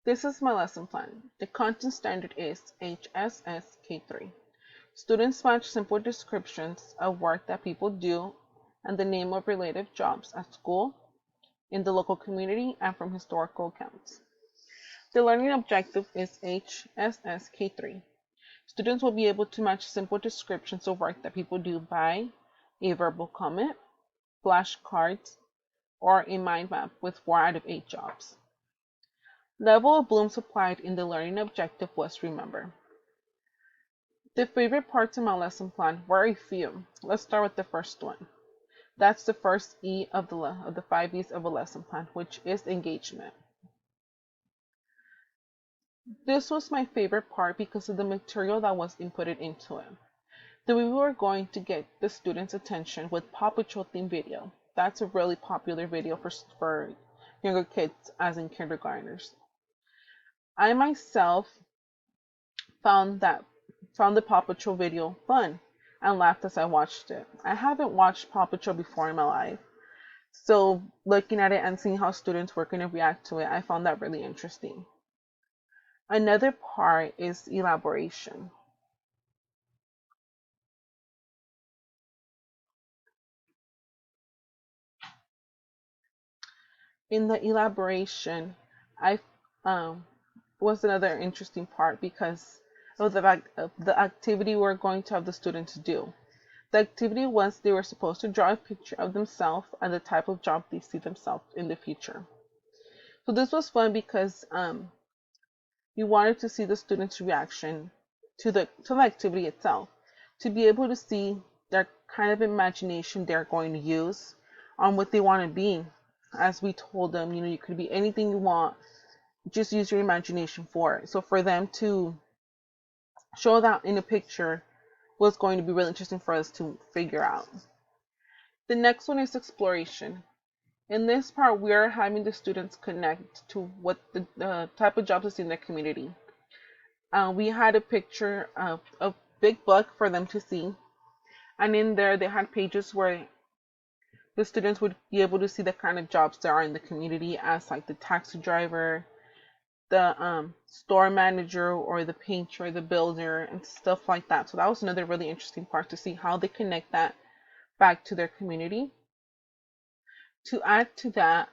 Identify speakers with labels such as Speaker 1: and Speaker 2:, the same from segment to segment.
Speaker 1: This is my lesson plan. The content standard is HSS K3. Students match simple descriptions of work that people do and the name of related jobs at school, in the local community, and from historical accounts. The learning objective is HSS K3. Students will be able to match simple descriptions of work that people do by a verbal comment, flashcards, or a mind map with 4 out of 8 jobs. Level of Bloom supplied in the learning objective was remember. The favorite parts of my lesson plan were a few. Let's start with the first one. That's the first E of the 5 E's of a lesson plan, which is engagement. This was my favorite part because of the material that was inputted into it. Then we were going to get the students' attention with Paw Patrol theme video. That's a really popular video for younger kids, as in kindergartners. I myself found the Paw Patrol video fun and laughed as I watched it. I haven't watched Paw Patrol before in my life, so looking at it and seeing how students were going to react to it, I found that really interesting. Another part is elaboration. In the elaboration, I was another interesting part because of the fact of the activity we're going to have the students do. The activity was they were supposed to draw a picture of themselves and the type of job they see themselves in the future. So this was fun because we wanted to see the students' reaction to the activity itself, to be able to see their kind of imagination they're going to use on what they want to be. As we told them, you could be anything you want, just use your imagination for it. So for them to show that in a picture was going to be really interesting for us to figure out. The next one is exploration. In this part, we are having the students connect to what the type of jobs is in their community. We had a picture of a big book for them to see, and in there they had pages where the students would be able to see the kind of jobs there are in the community, as like the taxi driver, the store manager, or the painter, the builder, and stuff like that. So that was another really interesting part to see how they connect that back to their community. To add to that,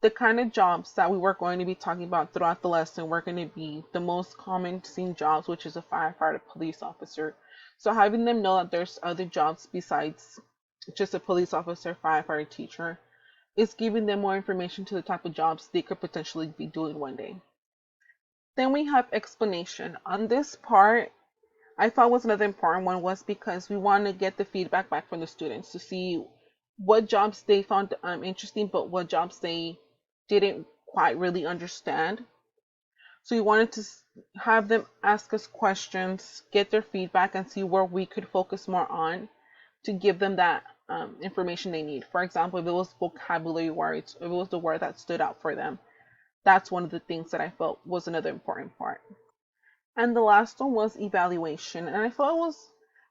Speaker 1: the kind of jobs that we were going to be talking about throughout the lesson were going to be the most common seen jobs, which is a firefighter, police officer. So having them know that there's other jobs besides just a police officer, firefighter, teacher, is giving them more information to the type of jobs they could potentially be doing one day. Then we have explanation. On this part, I thought was another important one was because we want to get the feedback back from the students to see what jobs they found interesting, but what jobs they didn't quite really understand. So we wanted to have them ask us questions, get their feedback, and see where we could focus more on to give them that information they need. For example, if it was vocabulary words, if it was the word that stood out for them, that's one of the things that I felt was another important part. And the last one was evaluation. And I thought it was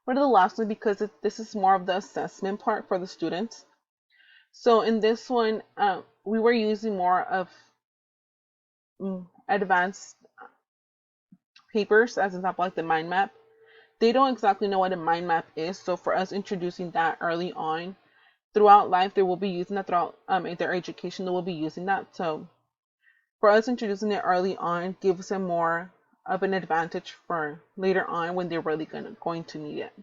Speaker 1: one of the last ones because this is more of the assessment part for the students. So in this one, we were using more of advanced papers, as an example, like the mind map. They don't exactly know what a mind map is, so for us introducing that early on, throughout life, they will be using that throughout in their education. They will be using that. So for us introducing it early on gives them more of an advantage for later on when they're really going to need it.